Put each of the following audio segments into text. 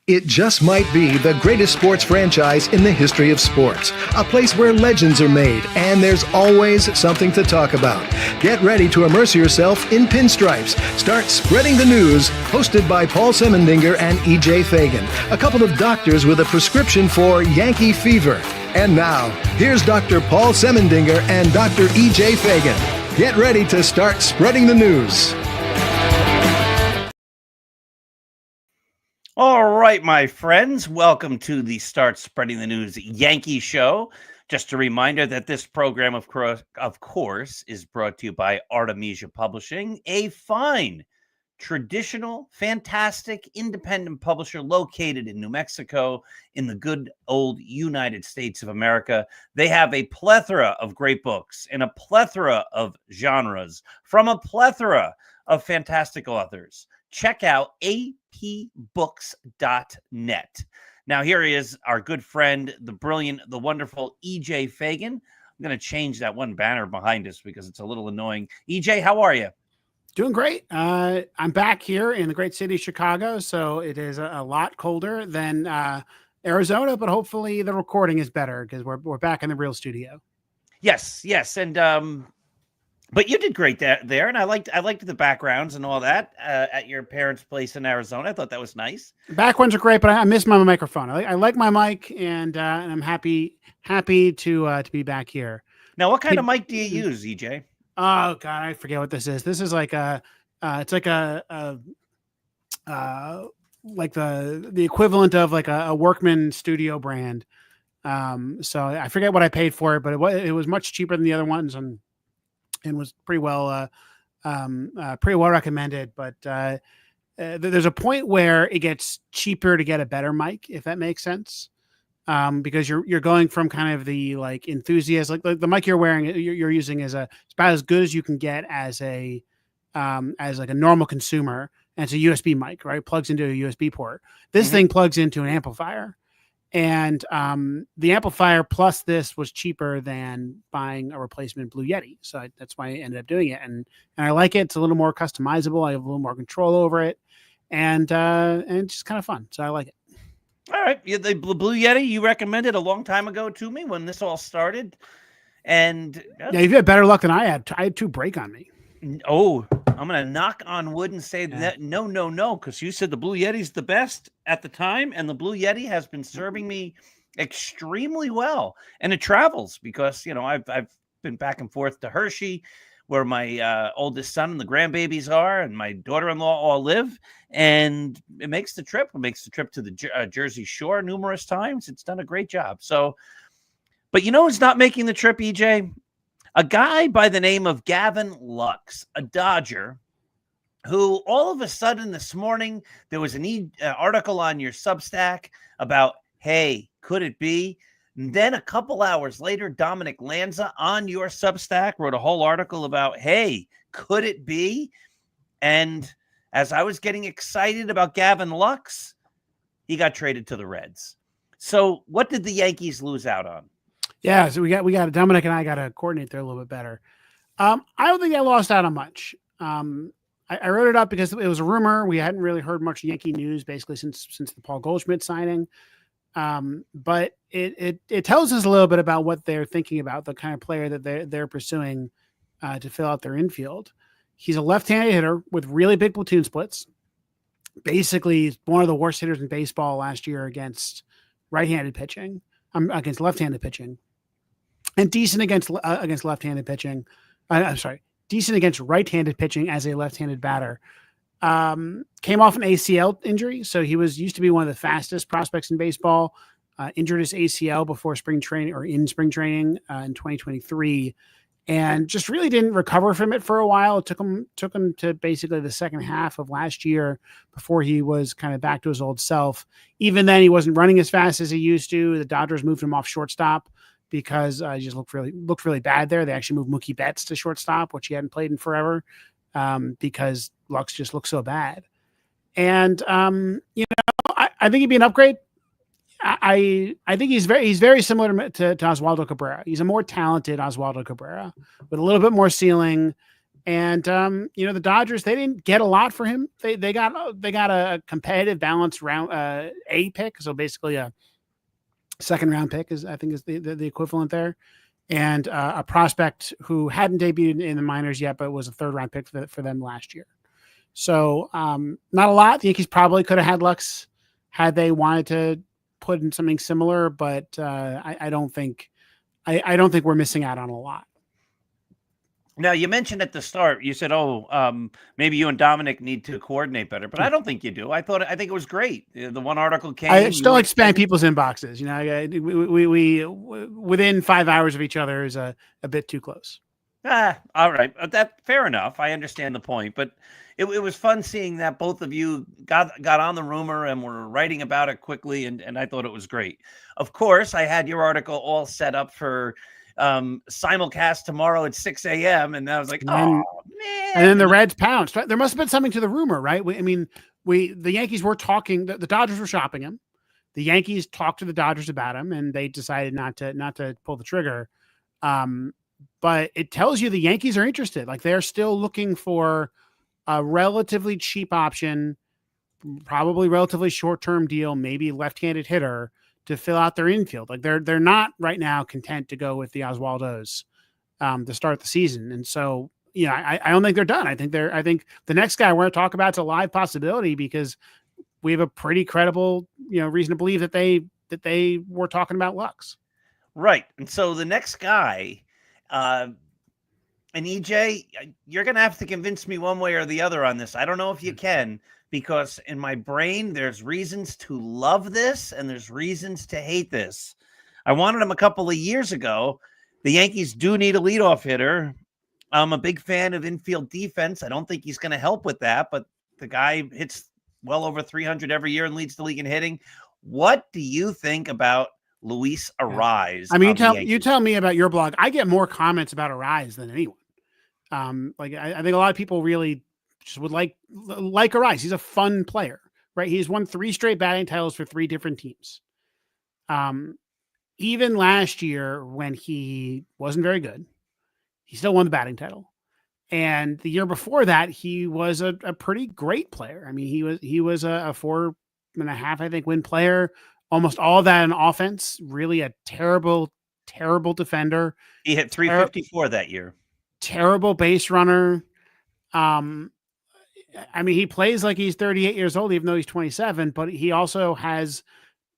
It just might be the greatest sports franchise in the history of sports. A place where legends are made, and there's always something to talk about. Get ready to immerse yourself in pinstripes. Start spreading the news, hosted by Paul Semendinger and E.J. Fagan, a couple of doctors with a prescription for Yankee fever. And now, here's Dr. Paul Semendinger and Dr. E.J. Fagan. Get ready to start spreading the news. All right, my friends, welcome to the Start Spreading the News Yankee Show. Just a reminder that this program, of course, is brought to you by Artemisia Publishing, a fine, traditional, fantastic, independent publisher located in New Mexico in the good old United States of America. They have a plethora of great books in a plethora of genres from a plethora of fantastic authors. Check out apbooks.net. Now, here he is, our good friend, the brilliant, the wonderful E.J. Fagan. I'm going to change that one banner behind us because it's a little annoying. E.J., how are you? Doing great. I'm back here in the great city of Chicago, so it is a lot colder than Arizona, but hopefully the recording is better because we're back in the real studio. Yes, and but you did great there, and I liked the backgrounds and all that at your parents' place in Arizona. I thought that was nice. Back ones are great, but I miss my microphone. I like my mic, and I'm happy to be back here. Now, what kind of mic do you use, EJ? Oh God, I forget what this is. This is like it's like like the equivalent of like a Workman studio brand. So I forget what I paid for it, but it was much cheaper than the other ones, and was pretty well recommended. But there's a point where it gets cheaper to get a better mic, if that makes sense. Because you're going from kind of the like enthusiast, like the mic you're wearing, you're using is it's about as good as you can get as like a normal consumer. And it's a USB mic, right? It plugs into a USB port. This thing plugs into an amplifier. And the amplifier plus this was cheaper than buying a replacement Blue Yeti. So that's why I ended up doing it. And I like it. It's a little more customizable. I have a little more control over it. And it's just kind of fun. So I like it. All right. The Blue Yeti you recommended a long time ago to me when this all started. And yeah, you've had better luck than I had. I had 2 break on me. Oh, I'm going to knock on wood and say that no, because you said the Blue Yeti's the best at the time, and the Blue Yeti has been serving me extremely well. And it travels because, I've been back and forth to Hershey, where my oldest son and the grandbabies are, and my daughter-in-law all live, and it makes the trip. It makes the trip to the Jersey Shore numerous times. It's done a great job. So, but who's not making the trip, EJ? A guy by the name of Gavin Lux, a Dodger, who all of a sudden this morning, there was an article on your Substack about, hey, could it be? And then a couple hours later, Dominic Lanza on your Substack wrote a whole article about, hey, could it be? And as I was getting excited about Gavin Lux, he got traded to the Reds. So what did the Yankees lose out on? Yeah, so we got Dominic and I got to coordinate there a little bit better. I don't think I lost out on much. I wrote it up because it was a rumor. We hadn't really heard much Yankee news basically since the Paul Goldschmidt signing. But it tells us a little bit about what they're thinking about, the kind of player that they're pursuing to fill out their infield. He's a left-handed hitter with really big platoon splits. Basically, one of the worst hitters in baseball last year against right-handed pitching. Against left-handed pitching, and decent against left-handed pitching. Decent against right-handed pitching as a left-handed batter. Came off an ACL injury, so he used to be one of the fastest prospects in baseball. Injured his ACL before spring training or in spring training in 2023, and just really didn't recover from it for a while. It took him to basically the second half of last year before he was kind of back to his old self. Even then, he wasn't running as fast as he used to. The Dodgers moved him off shortstop because he just looked really bad there. They actually moved Mookie Betts to shortstop, which he hadn't played in forever, because Lux just looked so bad. And I think he'd be an upgrade. I think he's very similar to Oswaldo Cabrera. He's a more talented Oswaldo Cabrera with a little bit more ceiling, And the Dodgers, they didn't get a lot for him. They got a competitive, balanced round A pick, so basically a second round pick is the equivalent there, and a prospect who hadn't debuted in the minors yet, but was a third round pick for them last year. So not a lot. The Yankees probably could have had Lux had they wanted to put in something similar, but I don't think we're missing out on a lot. Now, you mentioned at the start, you said, maybe you and Dominic need to coordinate better, but I don't think you do. I think it was great. The one article came. I still like spam people's inboxes. We within 5 hours of each other is a bit too close. All right. That fair enough. I understand the point, but it was fun seeing that both of you got on the rumor and were writing about it quickly, and I thought it was great. Of course, I had your article all set up for simulcast tomorrow at 6 a.m. and I was like, oh man. And then the Reds pounced. There must have been something to the rumor, right? The Yankees were talking. The Dodgers were shopping him. The Yankees talked to the Dodgers about him, and they decided not to pull the trigger. But it tells you the Yankees are interested. Like, they're still looking for a relatively cheap option, probably relatively short-term deal, maybe left-handed hitter to fill out their infield. Like, they're not right now content to go with the Oswaldos to start the season. And so, I don't think they're done. I think the next guy we're going to talk about is a live possibility, because we have a pretty credible, reason to believe that they were talking about Lux. Right. And so the next guy, and EJ, you're going to have to convince me one way or the other on this. I don't know if you can, because in my brain, there's reasons to love this and there's reasons to hate this. I wanted him a couple of years ago. The Yankees do need a leadoff hitter. I'm a big fan of infield defense. I don't think he's going to help with that, but the guy hits well over 300 every year and leads the league in hitting. What do you think about Luis Arraez? I mean, you tell me about your blog. I get more comments about Arraez than anyone. I think a lot of people really just would like Arraez. He's a fun player, right? He's won 3 straight batting titles for 3 different teams. Even last year, when he wasn't very good, he still won the batting title. And the year before that, he was a pretty great player. I mean, he was a 4.5, I think, win player. Almost all of that in offense. Really a terrible, terrible defender. He hit 354 that year. Terrible base runner. I mean, he plays like he's 38 years old, even though he's 27, but he also has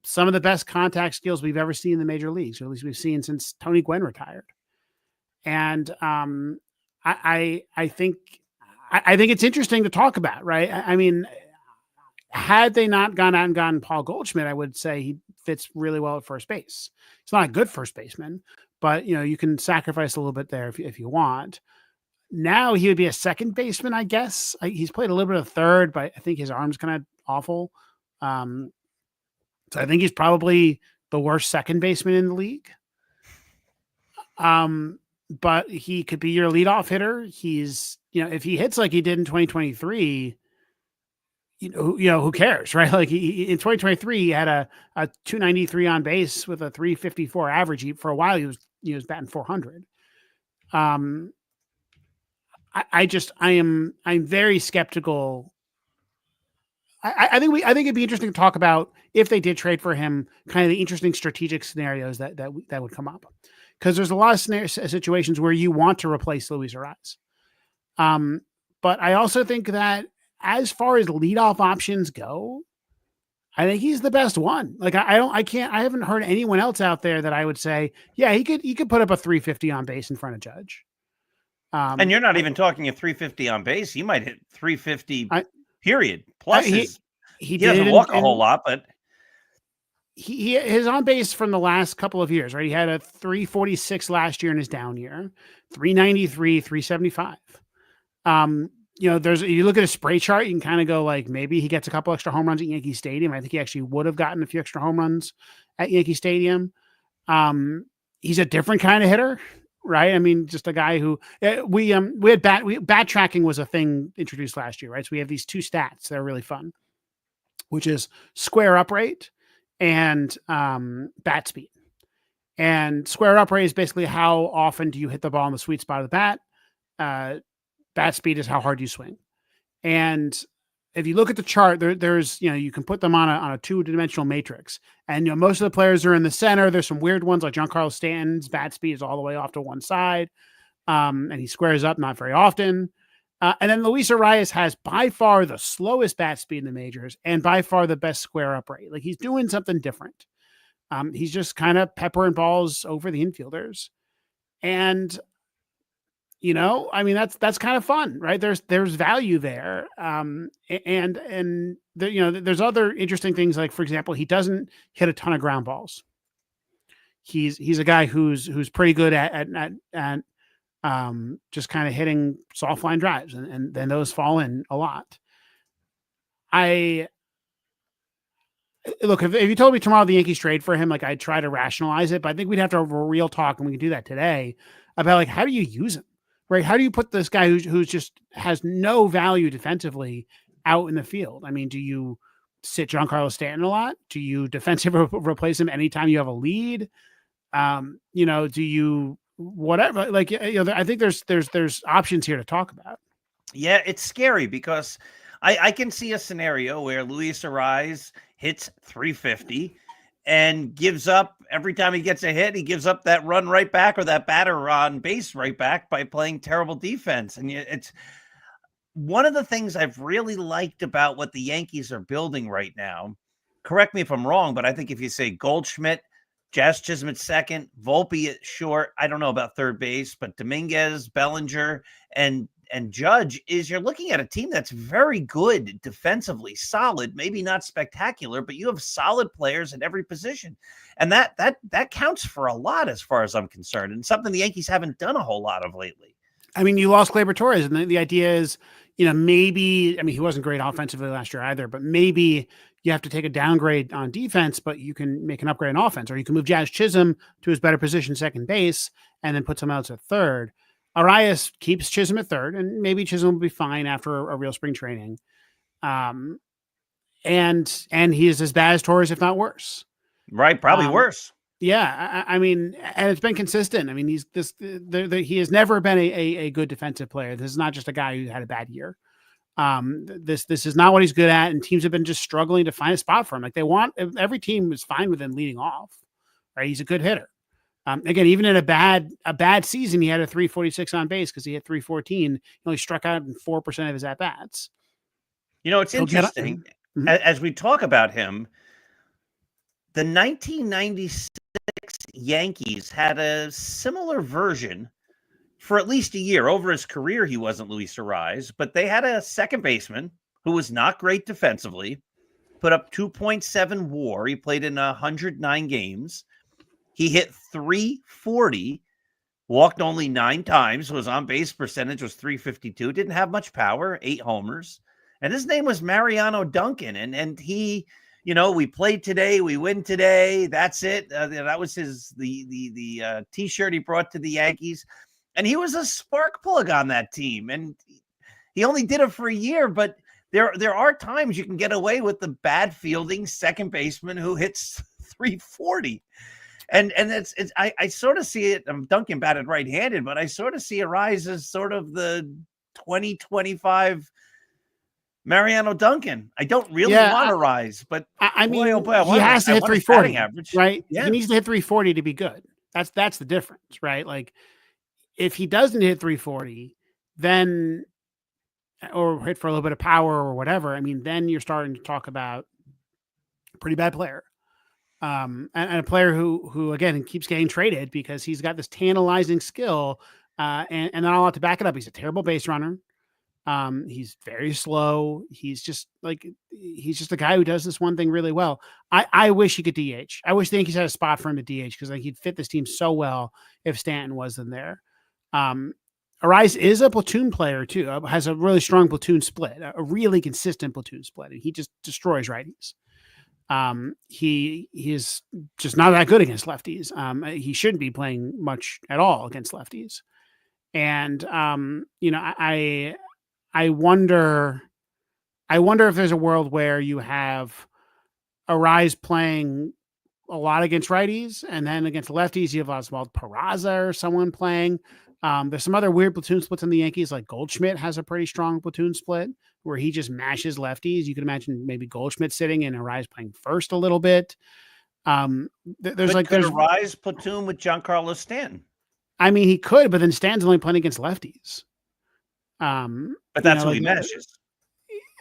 some of the best contact skills we've ever seen in the major leagues, or at least we've seen since Tony Gwynn retired. And I think it's interesting to talk about, right? I mean, had they not gone out and gotten Paul Goldschmidt, I would say he fits really well at first base. He's not a good first baseman, but you can sacrifice a little bit there if you want. Now he would be a second baseman, I guess. He's played a little bit of third, but I think his arm's kind of awful. So I think he's probably the worst second baseman in the league. But he could be your leadoff hitter. He's, if he hits like he did in 2023, who cares, right? Like in 2023, he had a 293 on base with a 354 average. For a while, he was batting 400. I'm very skeptical. I think it'd be interesting to talk about, if they did trade for him, kind of the interesting strategic scenarios that would come up, because there's a lot of situations where you want to replace Luis Arraez. But I also think that as far as leadoff options go, I think he's the best one. Like I haven't heard anyone else out there that I would say, yeah, he could put up a 350 on base in front of Judge. And you're not even talking a 350 on base. He might hit 350 period. Plus he doesn't walk a whole lot, but his on base from the last couple of years, right? He had a 346 last year in his down year, 393, 375. You look at a spray chart, you can kind of go like, maybe he gets a couple extra home runs at Yankee Stadium. I think he actually would have gotten a few extra home runs at Yankee Stadium. He's a different kind of hitter, right? I mean, just a guy who we had bat tracking was a thing introduced last year, right? So we have these 2 stats that are really fun, which is square up rate and bat speed. And square up rate is basically how often do you hit the ball in the sweet spot of the bat. bat speed is how hard you swing. And if you look at the chart, there's, you can put them on a 2-dimensional matrix, and most of the players are in the center. There's some weird ones like Giancarlo Stanton's bat speed is all the way off to one side, and he squares up not very often. And then Luis Arraez has by far the slowest bat speed in the majors and by far the best square up rate. Like, he's doing something different. He's just kind of peppering balls over the infielders, and that's kind of fun, right? There's value there. There's other interesting things. Like, for example, he doesn't hit a ton of ground balls. He's a guy who's pretty good at just kind of hitting soft line drives, and then those fall in a lot. Look, if you told me tomorrow the Yankees trade for him, like, I'd try to rationalize it, but I think we'd have to have a real talk, and we can do that today, about like, how do you use him? Right? How do you put this guy who's just has no value defensively out in the field? I mean, do you sit Giancarlo Stanton a lot? Do you defensively replace him anytime you have a lead? Do you whatever? Like, I think there's options here to talk about. Yeah, it's scary because I can see a scenario where Luis Arraez hits 350 and gives up every time he gets a hit. He gives up that run right back, or that batter on base right back, by playing terrible defense. And it's one of the things I've really liked about what the Yankees are building right now. Correct me if I'm wrong, but I think if you say Goldschmidt, Jazz Chisholm at second, Volpe at short, I don't know about third base, but Dominguez, Bellinger, and Judge, is you're looking at a team that's very good defensively, solid, maybe not spectacular, but you have solid players at every position. And that counts for a lot as far as I'm concerned, and something the Yankees haven't done a whole lot of lately. I mean, you lost Gleyber Torres, and the idea is, maybe, I mean, he wasn't great offensively last year either, but maybe you have to take a downgrade on defense, but you can make an upgrade on offense, or you can move Jazz Chisholm to his better position, second base, and then put someone else at third. Arraez keeps Chisholm at third, and maybe Chisholm will be fine after a real spring training. And he is as bad as Torres, if not worse. Right, probably worse. Yeah, I mean, and it's been consistent. I mean, he has never been a good defensive player. This is not just a guy who had a bad year. This is not what he's good at, and teams have been just struggling to find a spot for him. Like, every team is fine with him leading off. Right, he's a good hitter. Again, even in a bad season, he had a 346 on base because he hit 314. He only struck out in 4% of his at bats. It's interesting as we talk about him. The 1996 Yankees had a similar version for at least a year. Over his career, he wasn't Luis Arraez, but they had a second baseman who was not great defensively, put up 2.7 WAR. He played in 109 games. He hit 340, walked only 9 times, was on base percentage was 352, didn't have much power, 8 homers. And his name was Mariano Duncan. And he, we played today, we win today. That's it. That was the T-shirt he brought to the Yankees. And he was a spark plug on that team. And he only did it for a year, but there are times you can get away with the bad fielding second baseman who hits 340. And I sort of see it. Duncan batted right-handed, but I sort of see Arraez as sort of the 2025 Mariano Duncan. I don't really want Arraez, but I mean, he has to hit 340 average, right? Yeah. He needs to hit 340 to be good. That's the difference, right? Like, if he doesn't hit 340, then, or hit for a little bit of power or whatever, I mean, then you're starting to talk about a pretty bad player. And a player who again keeps getting traded because he's got this tantalizing skill, and not a lot to back it up. He's a terrible base runner. He's very slow. He's just a guy who does this one thing really well. I wish he could DH. I wish the Yankees had a spot for him to DH because he'd fit this team so well if Stanton wasn't there. Arraez is a platoon player too. Has a really strong platoon split, a really consistent platoon split, and he just destroys righties. He is just not that good against lefties. He shouldn't be playing much at all against lefties. And, I wonder if there's a world where you have Arraez playing a lot against righties, and then against lefties, you have Oswald Peraza or someone playing. There's some other weird platoon splits in the Yankees, like Goldschmidt has a pretty strong platoon split where he just mashes lefties. You can imagine maybe Goldschmidt sitting and Arraez playing first a little bit. There's Arraez platoon with Giancarlo Stanton. I mean, he could, but then Stanton's only playing against lefties. But that's what he mashes.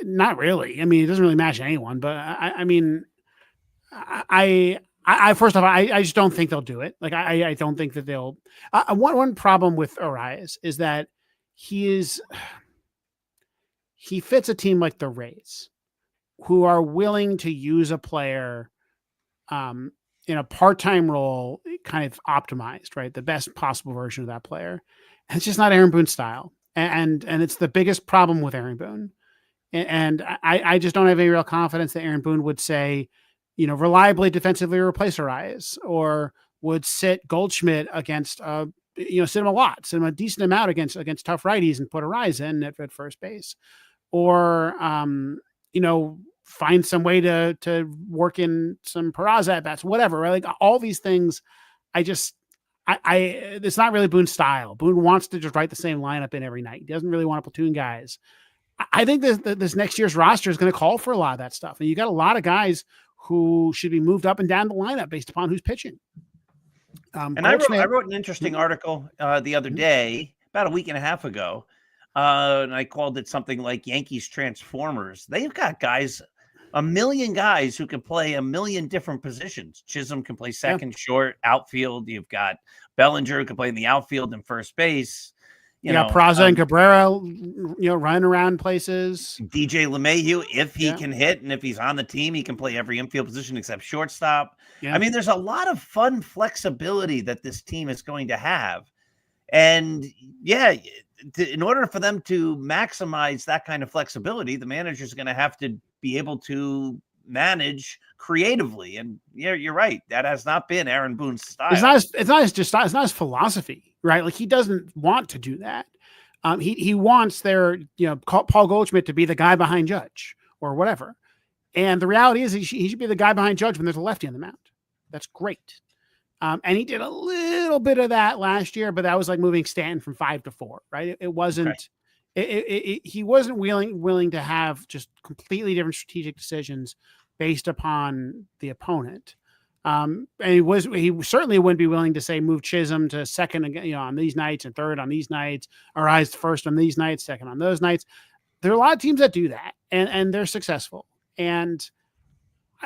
Not really. I mean, it doesn't really mash anyone. But I mean, I first off, I just don't think they'll do it. Like, I don't think that they'll. One problem with Arraez is that he fits a team like the Rays, who are willing to use a player in a part-time role, kind of optimized, right? The best possible version of that player. And it's just not Aaron Boone's style. And it's the biggest problem with Aaron Boone. And I just don't have any real confidence that Aaron Boone would say, reliably defensively replace Arraez, or would sit Goldschmidt against, sit him a lot, sit him a decent amount against tough righties and put Arraez in at first base, or, find some way to work in some Peraza at bats, whatever, right? Like all these things, it's not really Boone's style. Boone wants to just write the same lineup in every night. He doesn't really want to platoon guys. I think this next year's roster is going to call for a lot of that stuff. And you got a lot of guys who should be moved up and down the lineup based upon who's pitching. And I wrote an interesting article the other day, about a week and a half ago. And I called it something like Yankees Transformers. They've got guys, a million guys who can play a million different positions. Chisholm can play second, short, outfield. You've got Bellinger who can play in the outfield and first base. You got Peraza and Cabrera, running around places. DJ LeMahieu, if he can hit, and if he's on the team, he can play every infield position except shortstop. Yeah. I mean, there's a lot of fun flexibility that this team is going to have. And in order for them to maximize that kind of flexibility, the manager is going to have to be able to manage creatively. And you're right. That has not been Aaron Boone's style. It's not his philosophy, right? Like, he doesn't want to do that. He wants Paul Goldschmidt to be the guy behind Judge or whatever. And the reality is he should be the guy behind Judge when there's a lefty on the mound. That's great. And he did a little bit of that last year, but that was like moving Stanton from 5 to 4, right? It wasn't, he wasn't willing to have just completely different strategic decisions based upon the opponent. And he certainly wouldn't be willing to say, move Chisholm to second, on these nights, and third on these nights, Arraez first on these nights, second on those nights. There are a lot of teams that do that, and they're successful. And,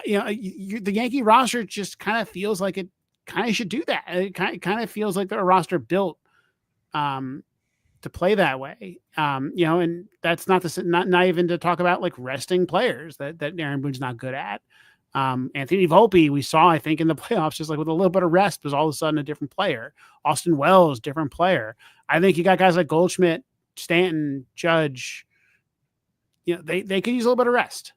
the Yankee roster just kind of feels like it kind of should do that. It kind of feels like they're a roster built to play that way. And that's not even to talk about like resting players that Aaron Boone's not good at. Anthony Volpe, we saw, I think, in the playoffs, just like with a little bit of rest, was all of a sudden a different player. Austin Wells, different player. I think you got guys like Goldschmidt, Stanton, Judge. They could use a little bit of rest.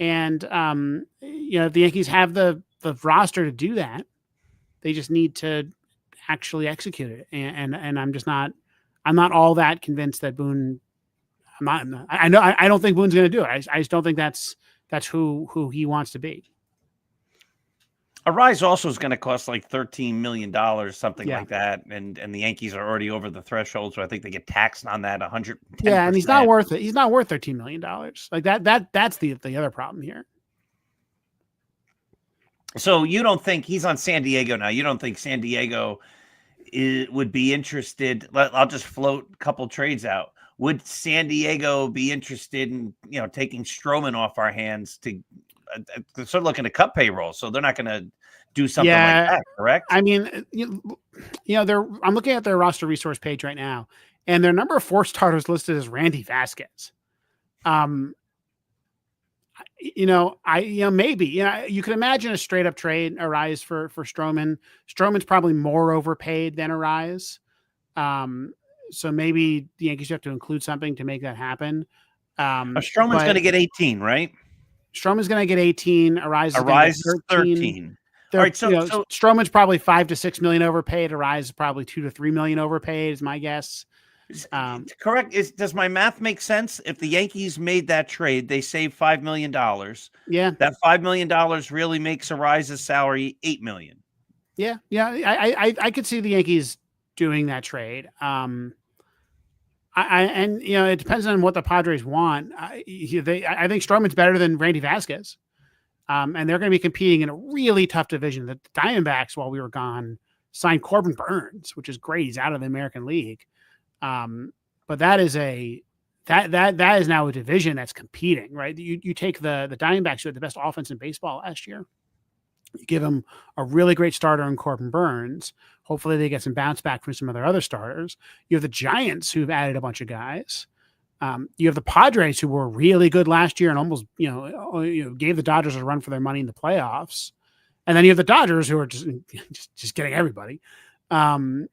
And, the Yankees have the roster to do that. They just need to actually execute it. And I'm not all that convinced that Boone, I don't think Boone's going to do it. I just don't think that's who he wants to be. Arraez also is going to cost like $13 million, something like that. And the Yankees are already over the threshold. So I think they get taxed on that 110%. Yeah. And he's not worth it. He's not worth $13 million. Like that's the other problem here. So you don't think he's on San Diego now? You don't think San Diego would be interested? I'll just float a couple trades out. Would San Diego be interested in, taking Stroman off our hands to start looking at cut payroll? So they're not going to do something like that, correct? I mean, I'm looking at their roster resource page right now, and their number 4 starters listed as Randy Vasquez. Maybe, you could imagine a straight up trade Arraez for Stroman. Stroman's probably more overpaid than Arraez. So maybe the Yankees have to include something to make that happen. Stroman's going to get 18, right? Stroman's going to get 18. Arraez is 13. All right, so Stroman's probably $5 to $6 million overpaid. Arraez is probably $2 to $3 million overpaid, is my guess. Correct. Does my math make sense? If the Yankees made that trade, they saved $5 million. Yeah, that $5 million really makes Arraez's salary $8 million. Yeah. I could see the Yankees doing that trade. And it depends on what the Padres want. I think Stroman's better than Randy Vasquez. And they're going to be competing in a really tough division. The Diamondbacks, while we were gone, signed Corbin Burns, which is great. He's out of the American League. But that is that is now a division that's competing, right? You take the Diamondbacks, who had the best offense in baseball last year. You give them a really great starter in Corbin Burns. Hopefully they get some bounce back from some of their other starters. You have the Giants, who've added a bunch of guys. You have the Padres, who were really good last year and almost, gave the Dodgers a run for their money in the playoffs. And then you have the Dodgers, who are just getting everybody. That's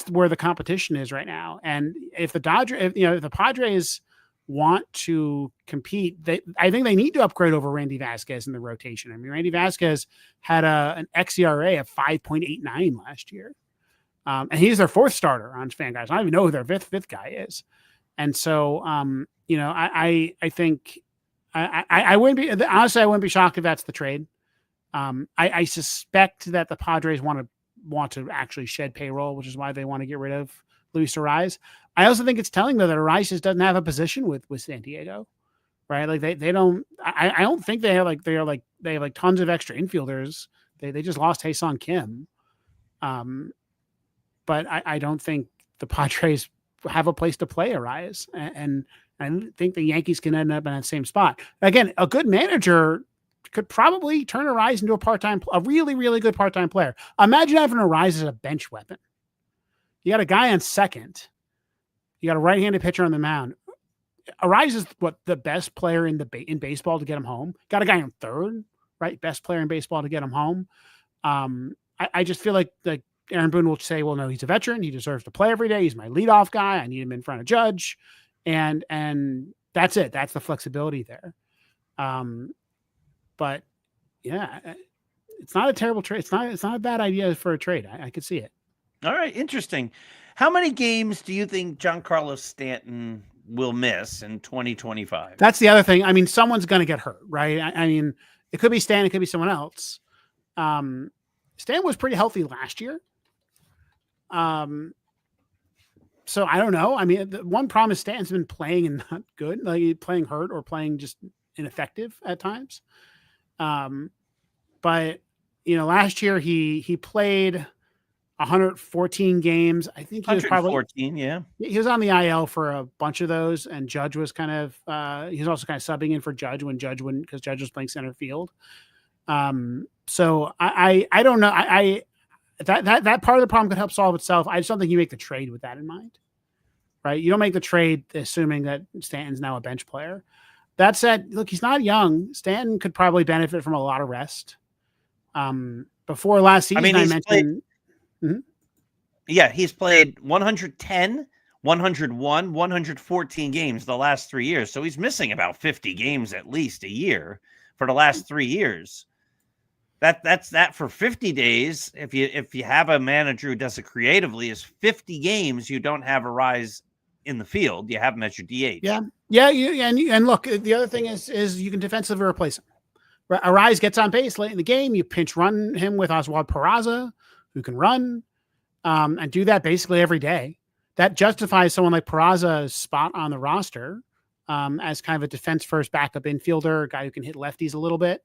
where the competition is right now. And if the Padres want to compete, I think they need to upgrade over Randy Vasquez in the rotation. I mean, Randy Vasquez had an xERA of 5.89 last year. And he's their fourth starter on Fangraphs. I don't even know who their fifth guy is. And so, I think I wouldn't be, honestly, I wouldn't be shocked if that's the trade. I suspect that the Padres want to actually shed payroll, which is why they want to get rid of Luis Arraez. I also think it's telling, though, that Arraez just doesn't have a position with San Diego, right? Like they don't. I don't think they have tons of extra infielders. They just lost Hae-Sung Kim, but I don't think the Padres have a place to play Arraez, and I think the Yankees can end up in that same spot. Again, a good manager could probably turn Arraez into a really, really good part-time player. Imagine having Arraez as a bench weapon. You got a guy on second. You got a right-handed pitcher on the mound. Arraez is the best player in baseball to get him home. Got a guy on third, right? Best player in baseball to get him home. I just feel like Aaron Boone will say, well, no, he's a veteran. He deserves to play every day. He's my leadoff guy. I need him in front of Judge. And that's it. That's the flexibility there. But yeah, it's not a terrible trade. It's not a bad idea for a trade. I could see it. All right. Interesting. How many games do you think Giancarlo Stanton will miss in 2025? That's the other thing. I mean, someone's going to get hurt, right? I mean, it could be Stan, it could be someone else. Stan was pretty healthy last year. So I don't know. I mean, the one problem is Stan's been playing and not good, like playing hurt or playing just ineffective at times. But last year he played 114 games. I think he was probably 114. Yeah, he was on the IL for a bunch of those, and Judge was kind of he was also kind of subbing in for Judge when Judge wouldn't, because Judge was playing center field. So I don't know. That part of the problem could help solve itself. I just don't think you make the trade with that in mind, right? You don't make the trade assuming that Stanton's now a bench player. That said, look, he's not young. Stanton could probably benefit from a lot of rest. Before last season, I mentioned. Yeah, he's played 110, 101, 114 games the last 3 years. So he's missing about 50 games at least a year for the last 3 years. That's that for 50 days. If you have a manager who does it creatively, is 50 games you don't have Arraez in the field. You have him as your DH. Yeah. And look, the other thing is you can defensively replace him. Arraez gets on base late in the game. You pinch run him with Oswald Peraza, who can run, and do that basically every day. That justifies someone like Peraza's spot on the roster as kind of a defense first backup infielder, a guy who can hit lefties a little bit.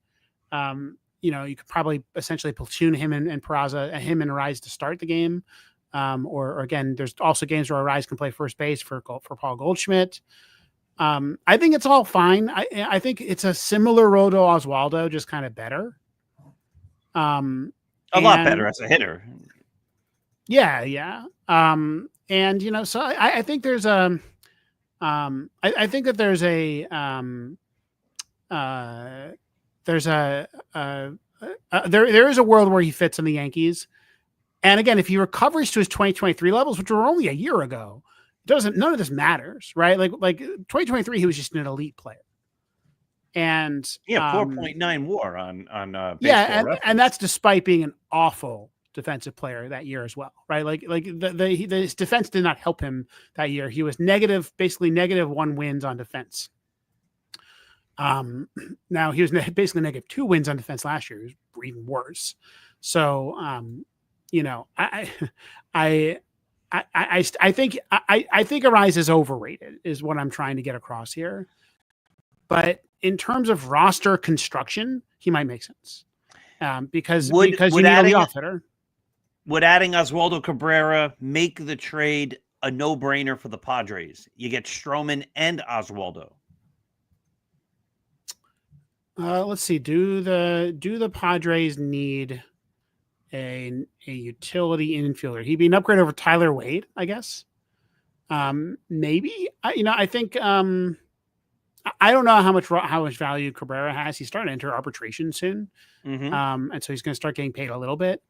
You could probably essentially platoon him and Peraza, him and Arraez to start the game. Or again, there's also games where Arraez can play first base for Paul Goldschmidt. I think it's all fine. I think it's a similar role to Oswaldo, just kind of better. A lot better as a hitter. Yeah. So I think there's I think that there's there is a world where he fits in the Yankees. And again, if he recovers to his 2023 levels, which were only a year ago, none of this matters, right? Like 2023, he was just an elite player. And 4.9 WAR on and that's despite being an awful defensive player that year as well, right? Like his defense did not help him that year. He was basically negative 1 wins on defense. Now he was basically negative 2 wins on defense last year. He was even worse. So you know, I, I think I think Arraez is overrated, is what I'm trying to get across here. But in terms of roster construction, he might make sense because Would you need a leadoff hitter. Would adding Oswaldo Cabrera make the trade a no-brainer for the Padres? You get Stroman and Oswaldo. Let's see. Do the Padres need a utility infielder? He'd be an upgrade over Tyler Wade, I guess. Maybe. I think. I don't know how much value Cabrera has. He's starting to enter arbitration soon, and so he's going to start getting paid a little bit.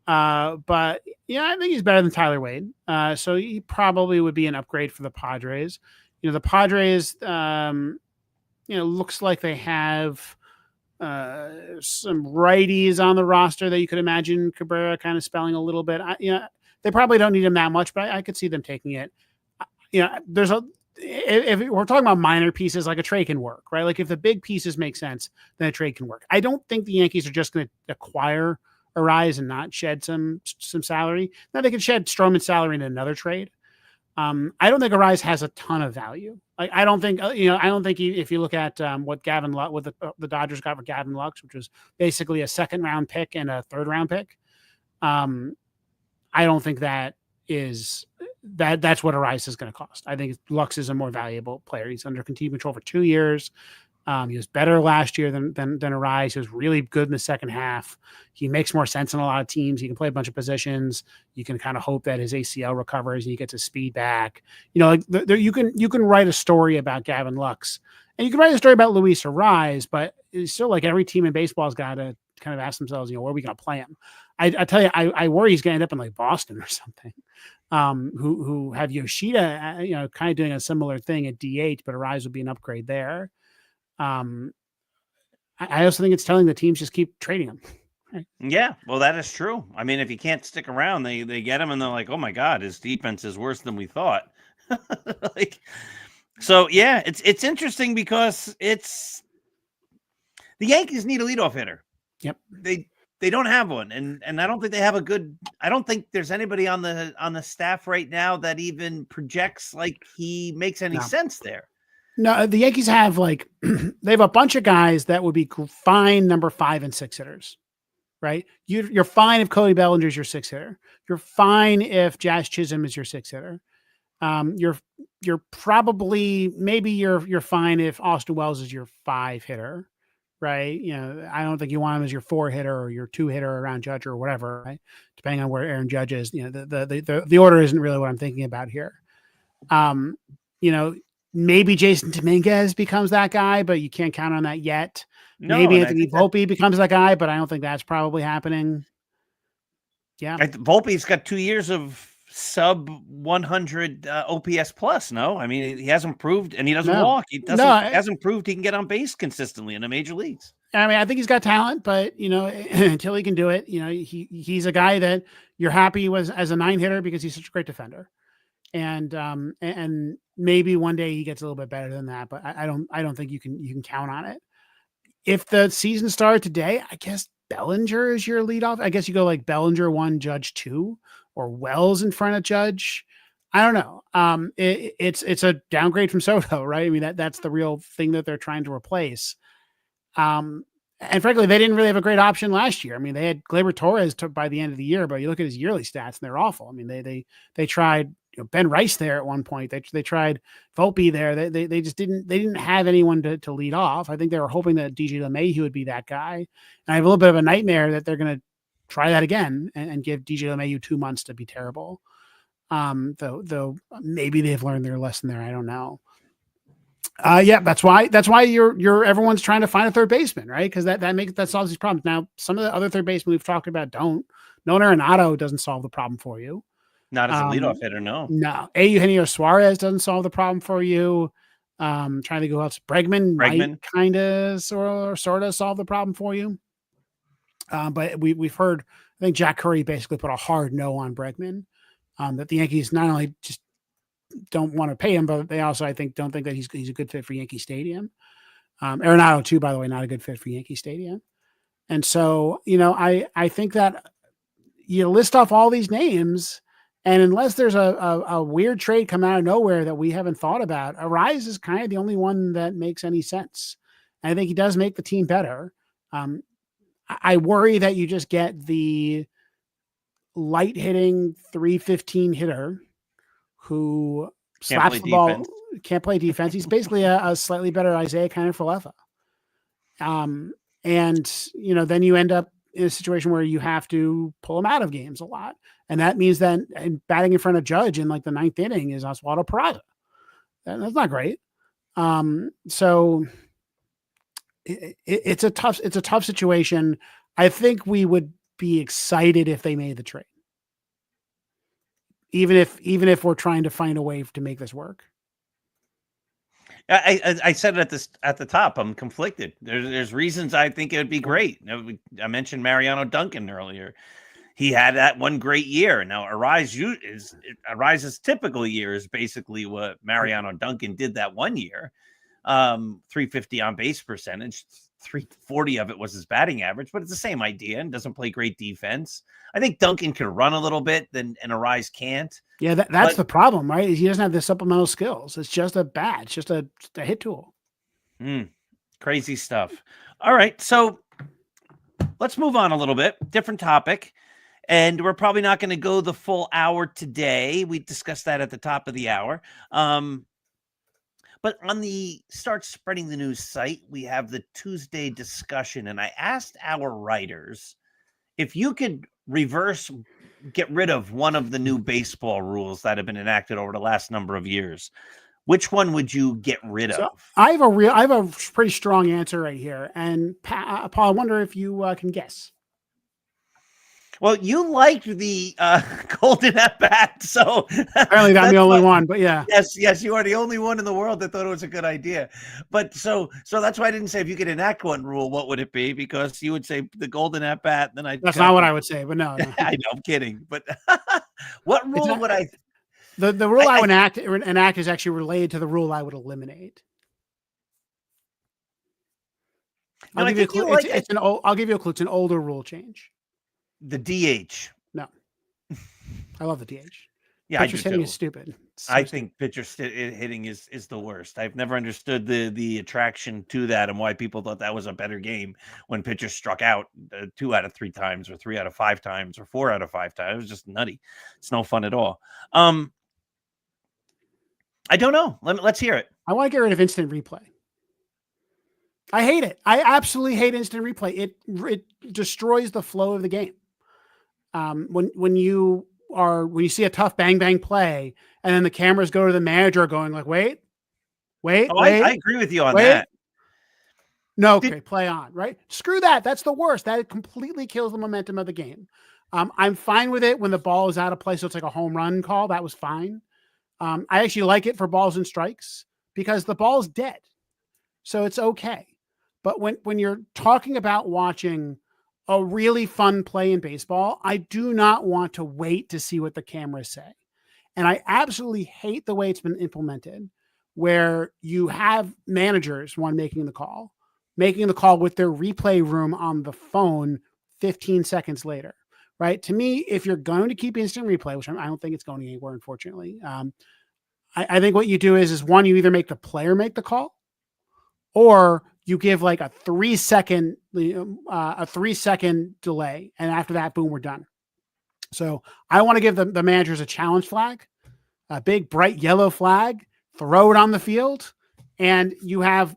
But yeah, I think he's better than Tyler Wade. So he probably would be an upgrade for the Padres. The Padres, looks like they have some righties on the roster that you could imagine Cabrera kind of spelling a little bit. They probably don't need him that much, but I could see them taking it. If we're talking about minor pieces, like a trade can work, right? Like if the big pieces make sense, then a trade can work. I don't think the Yankees are just going to acquire Arraez and not shed some salary. Now they can shed Stroman's salary in another trade. I don't think Arraez has a ton of value. Like I don't think if you look at what Gavin Lux, what the Dodgers got for Gavin Lux, which was basically a second round pick and a third round pick. I don't think that's what Arraez is going to cost. I think Lux is a more valuable player. He's under team control for 2 years. He was better last year than Arraez. He was really good in the second half. He makes more sense in a lot of teams. He can play a bunch of positions. You can kind of hope that his ACL recovers and he gets his speed back. You can write a story about Gavin Lux, and you can write a story about Luis Arraez, but it's still like every team in baseball has got to kind of ask themselves, where are we going to play him? I tell you, I worry he's going to end up in like Boston or something. Who have Yoshida, kind of doing a similar thing at DH, but Arraez would be an upgrade there. I also think it's telling the teams just keep trading him. Right? Yeah, well, that is true. I mean, if he can't stick around, they get him and they're like, oh my God, his defense is worse than we thought. So yeah, it's interesting because the Yankees need a leadoff hitter. Yep. They don't have one, and I don't think they have I don't think there's anybody on the staff right now that even projects like he makes any sense there. No, the Yankees have they have a bunch of guys that would be fine number 5 and 6 hitters, right? You're fine if Cody Bellinger is your 6 hitter. You're fine if Jazz Chisholm is your 6 hitter. You're probably you're fine if Austin Wells is your 5 hitter, right? I don't think you want him as your 4 hitter or your 2 hitter around Judge or whatever, right? Depending on where Aaron Judge is, the order isn't really what I'm thinking about here. Maybe Jason Dominguez becomes that guy, but you can't count on that yet. No, maybe Anthony Volpe becomes that guy, but I don't think that's probably happening. Yeah. Volpe's got 2 years of sub 100 OPS plus. No, I mean, he hasn't proved, and he doesn't walk. He hasn't proved he can get on base consistently in the major leagues. I mean, I think he's got talent, but until he can do it, he's a guy that you're happy with as a 9 hitter because he's such a great defender. And maybe one day he gets a little bit better than that, but I don't think you can count on it. If the season started today, I guess Bellinger is your leadoff. I guess you go like Bellinger 1, Judge 2, or Wells in front of Judge. I don't know. It's a downgrade from Soto, right? I mean, that's the real thing that they're trying to replace. And frankly, they didn't really have a great option last year. I mean, they had Gleyber Torres by the end of the year, but you look at his yearly stats and they're awful. I mean, they tried Ben Rice there at one point. They tried Volpe there. They just didn't have anyone to lead off. I think they were hoping that DJ LeMahieu would be that guy. And I have a little bit of a nightmare that they're going to try that again and give DJ LeMahieu 2 months to be terrible. Though maybe they've learned their lesson there. I don't know. Yeah, that's why everyone's trying to find a third baseman, right? Because that solves these problems. Now, some of the other third basemen we've talked about don't. Nolan Arenado doesn't solve the problem for you. Not as a leadoff hitter, no. No. Eugenio Suarez doesn't solve the problem for you. Trying to go out. Bregman might kind of sort of solve the problem for you. But we've heard, I think Jack Curry basically put a hard no on Bregman. That the Yankees not only just don't want to pay him, but they also, I think, don't think that he's a good fit for Yankee Stadium. Arenado too, by the way, not a good fit for Yankee Stadium. And so, I think that you list off all these names, and unless there's a weird trade come out of nowhere that we haven't thought about, Arraez is kind of the only one that makes any sense. And I think he does make the team better. I worry that you just get the light hitting 315 hitter who slaps the ball, can't play defense. He's basically a slightly better Isaiah Kiner-Falefa. And, then you end up in a situation where you have to pull him out of games a lot. And that means that batting in front of Judge in like the 9th inning is Oswaldo Peraza. That's not great. So it's a tough situation. I think we would be excited if they made the trade. Even if we're trying to find a way to make this work. I said it at the top. I'm conflicted. There's reasons I think it would be great. I mentioned Mariano Duncan earlier. He had that one great year. Now Arraez's typical year is basically what Mariano Duncan did that one year. 350 on base percentage, 340 of it was his batting average, but it's the same idea and doesn't play great defense. I think Duncan can run a little bit, and Arraez can't. Yeah, that's the problem, right? He doesn't have the supplemental skills. It's just a bat. It's just a hit tool. Crazy stuff. All right, so let's move on a little bit. Different topic. And we're probably not going to go the full hour today. We discussed that at the top of the hour. But on the Start Spreading the News site, we have the Tuesday discussion. And I asked our writers if you could get rid of one of the new baseball rules that have been enacted over the last number of years, which one would you get rid of? I have a pretty strong answer right here. And Paul, I wonder if you can guess. Well, you liked the golden at bat, so apparently I'm the only one. But yeah, yes, you are the only one in the world that thought it was a good idea. But so that's why I didn't say if you could enact one rule, what would it be? Because you would say the golden at bat. Then that's not what I would say. But no. I know, I'm kidding. But what rule would I? The rule I would enact is actually related to the rule I would eliminate. I'll give you a clue. I'll give you a clue. It's an older rule change. The DH. No. I love the DH. Yeah, pitcher hitting is stupid. I think pitcher hitting is the worst. I've never understood the attraction to that and why people thought that was a better game when pitchers struck out 2 out of 3 times or 3 out of 5 times or 4 out of 5 times. It was just nutty. It's no fun at all. I don't know. Let's hear it. I want to get rid of instant replay. I hate it. I absolutely hate instant replay. It destroys the flow of the game. When you see a tough bang play and then the cameras go to the manager going like, wait. I agree with you on that. No, okay, play on, right? Screw that. That's the worst. That completely kills the momentum of the game. I'm fine with it when the ball is out of play. So it's like a home run call. That was fine. I actually like it for balls and strikes because the ball's dead. So it's okay. But when you're talking about watching a really fun play in baseball, I do not want to wait to see what the cameras say. And I absolutely hate the way it's been implemented, where you have managers, making the call with their replay room on the phone 15 seconds later, right? To me, if you're going to keep instant replay, which I don't think it's going anywhere, unfortunately, I think what you do is one, you either make the player make the call, or you give like a 3 second delay. And after that, boom, we're done. So I want to give the managers a challenge flag, a big bright yellow flag, throw it on the field. And you have,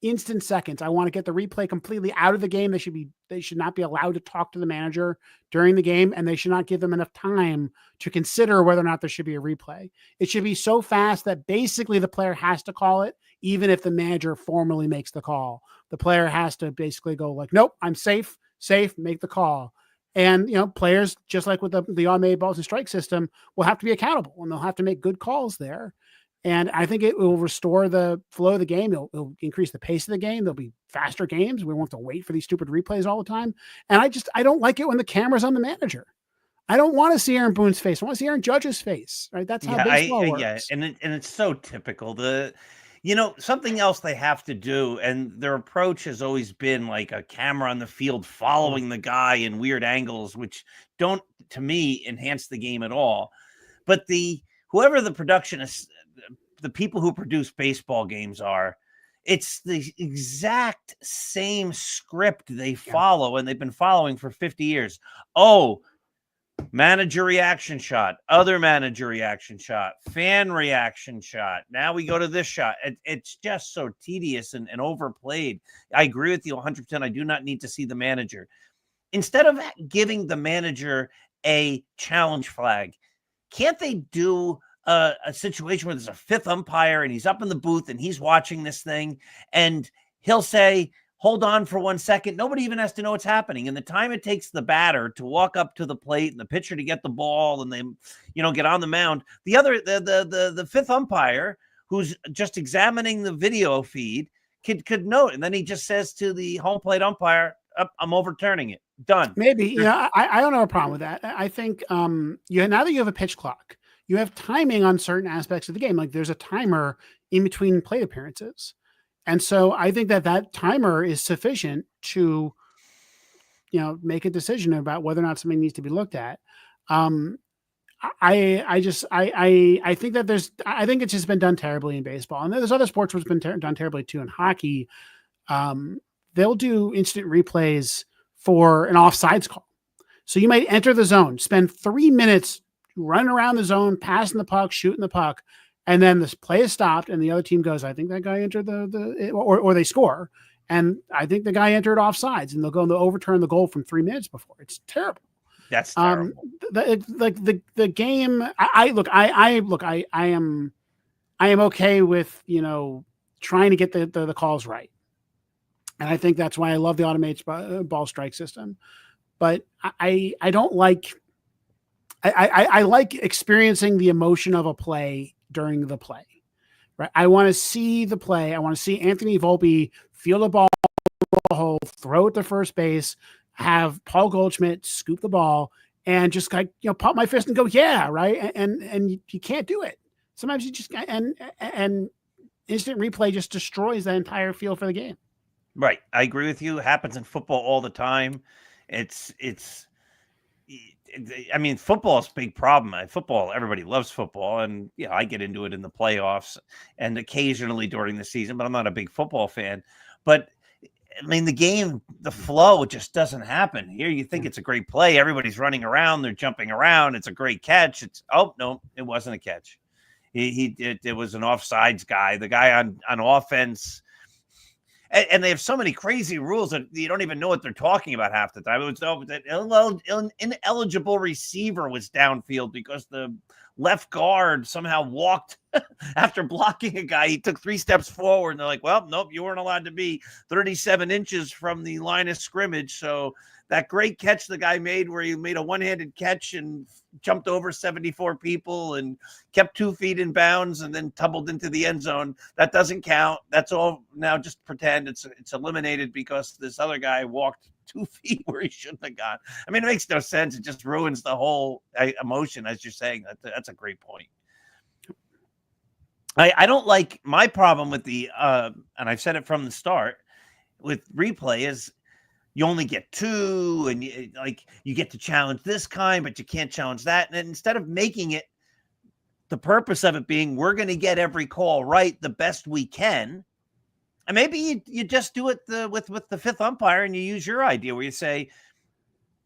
instant seconds. I want to get the replay completely out of the game. They should not be allowed to talk to the manager during the game, and they should not give them enough time to consider whether or not there should be a replay. It should be so fast that basically the player has to call it, even if the manager formally makes the call. The player has to basically go like, nope, I'm safe, make the call. And, players, just like with the automated balls and strike system, will have to be accountable, and they'll have to make good calls there. And I think it will restore the flow of the game. It'll increase the pace of the game. There'll be faster games. We won't have to wait for these stupid replays all the time. And I don't like it when the camera's on the manager. I don't want to see Aaron Boone's face. I want to see Aaron Judge's face, right? That's how baseball works. Yeah, and it's so typical. Something else they have to do, and their approach has always been like a camera on the field following the guy in weird angles, which don't, to me, enhance the game at all. But whoever the production is, the people who produce baseball games are, it's the exact same script they follow, and they've been following for 50 years. Oh, manager reaction shot, other manager reaction shot, fan reaction shot. Now we go to this shot. It's just so tedious and overplayed. I agree with you 100%. I do not need to see the manager. Instead of giving the manager a challenge flag, can't they do a situation where there's a fifth umpire and he's up in the booth and he's watching this thing and he'll say, hold on for 1 second. Nobody even has to know what's happening. And the time it takes the batter to walk up to the plate and the pitcher to get the ball and they, get on the mound, the fifth umpire who's just examining the video feed could note. And then he just says to the home plate umpire, I'm overturning it. Done. Maybe. I don't have a problem with that. I think now that you have a pitch clock, you have timing on certain aspects of the game. Like there's a timer in between plate appearances. And so I think that timer is sufficient to, make a decision about whether or not something needs to be looked at. I think I think it's just been done terribly in baseball, and there's other sports where it's been done terribly too. In hockey, they'll do instant replays for an offsides call. So you might enter the zone, spend 3 minutes running around the zone, passing the puck, shooting the puck. And then the play is stopped, and the other team goes, I think that guy entered or they score. And I think the guy entered offsides, and they'll go and they'll overturn the goal from 3 minutes before. It's terrible. That's terrible. The game. I am okay with, trying to get the calls right. And I think that's why I love the automated ball strike system. But I don't like, I like experiencing the emotion of a play during the play, right? I want to see the play. I want to see Anthony Volpe field the ball, throw it to first base, have Paul Goldschmidt scoop the ball, and just pump my fist and go, yeah, right. And you can't do it. Sometimes you just and instant replay just destroys that entire feel for the game. Right, I agree with you. It happens in football all the time. I mean, football is a big problem. Football, everybody loves football. And, I get into it in the playoffs and occasionally during the season, but I'm not a big football fan. But, I mean, the game, the flow just doesn't happen. Here you think it's a great play. Everybody's running around. They're jumping around. It's a great catch. No, it wasn't a catch. It was an offsides guy. The guy on offense. And they have so many crazy rules that you don't even know what they're talking about half the time. It was that ineligible receiver was downfield because the left guard somehow walked after blocking a guy. He took 3 steps forward, and they're like, well, nope, you weren't allowed to be 37 inches from the line of scrimmage. So that great catch the guy made where he made a one-handed catch and jumped over 74 people and kept 2 feet in bounds and then tumbled into the end zone. That doesn't count. That's all. Now just pretend it's eliminated because this other guy walked 2 feet where he shouldn't have gone. I mean, it makes no sense. It just ruins the whole emotion, as you're saying. That's a great point. I don't like my problem with the and I've said it from the start with replay is you only get 2 and you get to challenge this kind, but you can't challenge that. And instead of making it the purpose of it being, we're going to get every call right the best we can. And maybe you just do it with the fifth umpire and you use your idea where you say,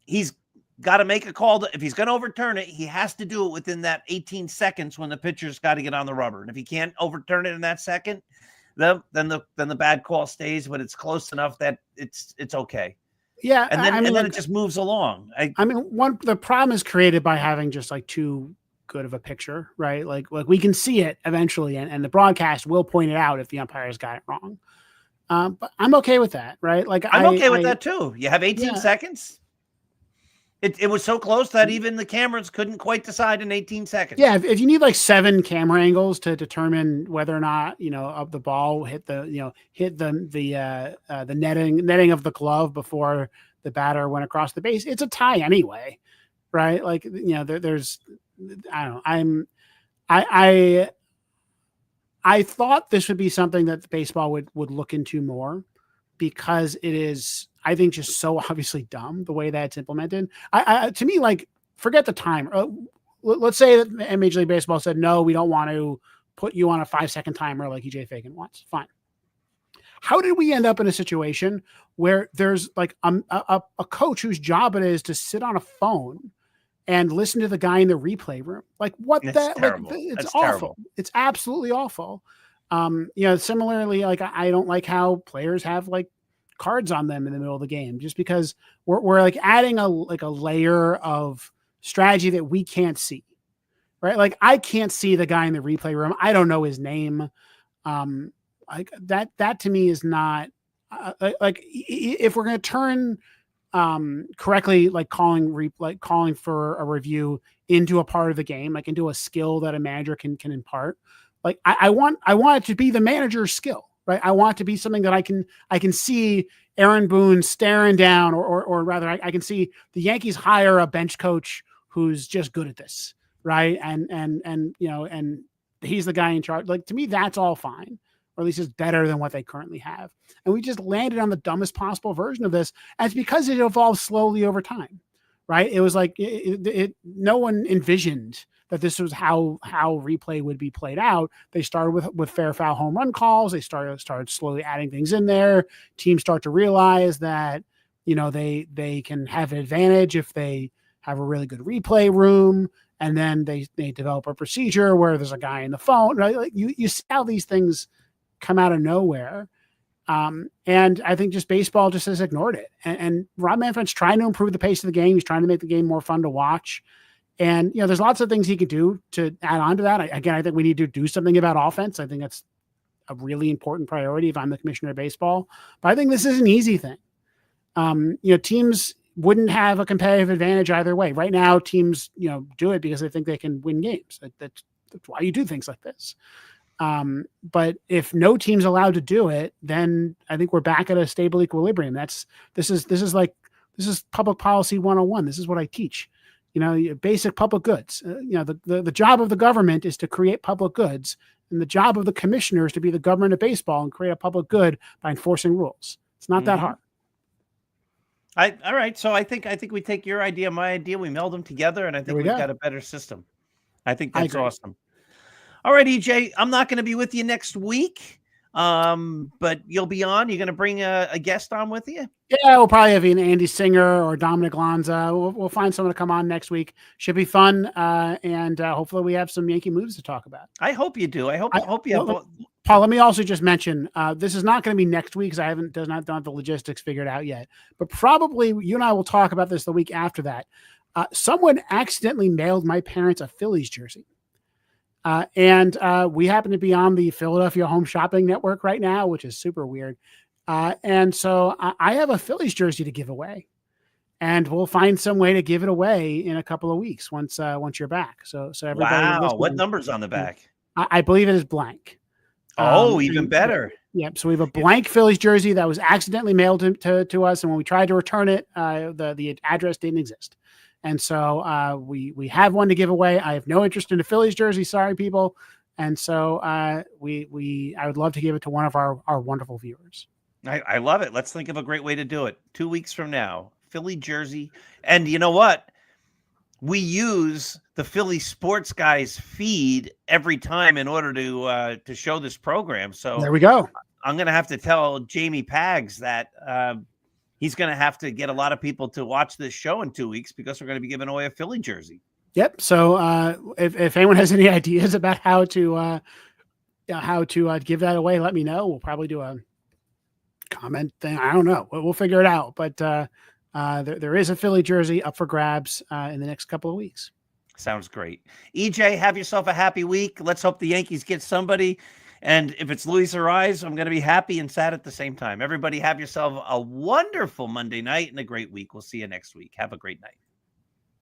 he's got to make a call. If he's going to overturn it, he has to do it within that 18 seconds when the pitcher's got to get on the rubber. And if he can't overturn it in that second, then the bad call stays, but it's close enough that it's okay. Yeah, and then it just moves along. The problem is created by having just too good of a picture, right? Like we can see it eventually, and the broadcast will point it out if the umpires got it wrong. But I'm okay with that, right? I'm okay with that too. You have 18 seconds. It was so close that even the cameras couldn't quite decide in 18 seconds. Yeah, if you need 7 camera angles to determine whether or not of the ball hit the netting of the glove before the batter went across the base, it's a tie anyway, right? There's I don't know. I thought this would be something that baseball would look into more, because it is, I think, just so obviously dumb the way that it's implemented. To me, like, forget the timer. Let's say that Major League Baseball said, no, we don't want to put you on a 5-second timer like EJ Fagan wants. Fine. How did we end up in a situation where there's like a coach whose job it is to sit on a phone and listen to the guy in the replay room? Like, what? That's terrible. Like, it's That's awful. terrible. It's absolutely awful. Similarly, like, I don't like how players have like cards on them in the middle of the game, just because we're like adding a layer of strategy that we can't see, right? Like, I can't see the guy in the replay room. I don't know his name. Like that to me is not if we're going to turn correctly, like calling for a review into a part of the game, like into a skill that a manager can impart. Like, I want it to be the manager's skill, right? I want it to be something that I can see Aaron Boone staring down, or rather I can see the Yankees hire a bench coach who's just good at this, right? And he's the guy in charge. Like, to me, that's all fine, or at least it's better than what they currently have. And we just landed on the dumbest possible version of this. And it's because it evolved slowly over time, right? It was like no one envisioned that this was how replay would be played out. They started with fair foul home run calls. They started slowly adding things in there. Teams start to realize that, they can have an advantage if they have a really good replay room. And then they develop a procedure where there's a guy in the phone, right? Like, you see how these things come out of nowhere. And I think just baseball just has ignored it. And Rob Manfred's trying to improve the pace of the game. He's trying to make the game more fun to watch. And, there's lots of things he could do to add on to that. I think we need to do something about offense. I think that's a really important priority if I'm the commissioner of baseball. But I think this is an easy thing. Teams wouldn't have a competitive advantage either way. Right now, teams, do it because they think they can win games. That's why you do things like this. But if no team's allowed to do it, then I think we're back at a stable equilibrium. This is public policy 101. This is what I teach. Basic public goods. The job of the government is to create public goods, and the job of the commissioner is to be the government of baseball and create a public good by enforcing rules. It's not that hard. All right. So I think we take your idea, my idea, we meld them together, and I think we've got a better system. I think that's awesome. All right, EJ, I'm not going to be with you next week, but you'll be on. You're going to bring a guest on with you? Yeah, we'll probably have Andy Singer or Dominic Lanza. We'll find someone to come on next week. Should be fun, and hopefully we have some Yankee moves to talk about. I hope you do. I hope you have. Paul, let me also just mention, this is not going to be next week because I haven't done the logistics figured out yet. But probably you and I will talk about this the week after that. Someone accidentally mailed my parents a Phillies jersey. And we happen to be on the Philadelphia Home Shopping Network right now, which is super weird. And so I have a Phillies jersey to give away, and we'll find some way to give it away in a couple of weeks once you're back. So everybody. Wow, what number's on the back? I believe it is blank. Oh, even better. Yep. So we have a blank Phillies jersey that was accidentally mailed to us, and when we tried to return it, the address didn't exist. And so we have one to give away. I have no interest in a Phillies jersey. Sorry, people. And so I would love to give it to one of our wonderful viewers. I love it. Let's think of a great way to do it. 2 weeks from now, Philly jersey. And you know what? We use the Philly Sports Guys feed every time in order to show this program. So there we go. I'm going to have to tell Jamie Pags that he's going to have to get a lot of people to watch this show in 2 weeks because we're going to be giving away a Philly jersey. Yep. So if anyone has any ideas about how to give that away, let me know. We'll probably do a comment thing. I don't know. We'll figure it out. But there is a Philly jersey up for grabs in the next couple of weeks. Sounds great. EJ, have yourself a happy week. Let's hope the Yankees get somebody. And if it's Luis Arraez, I'm going to be happy and sad at the same time. Everybody have yourself a wonderful Monday night and a great week. We'll see you next week. Have a great night.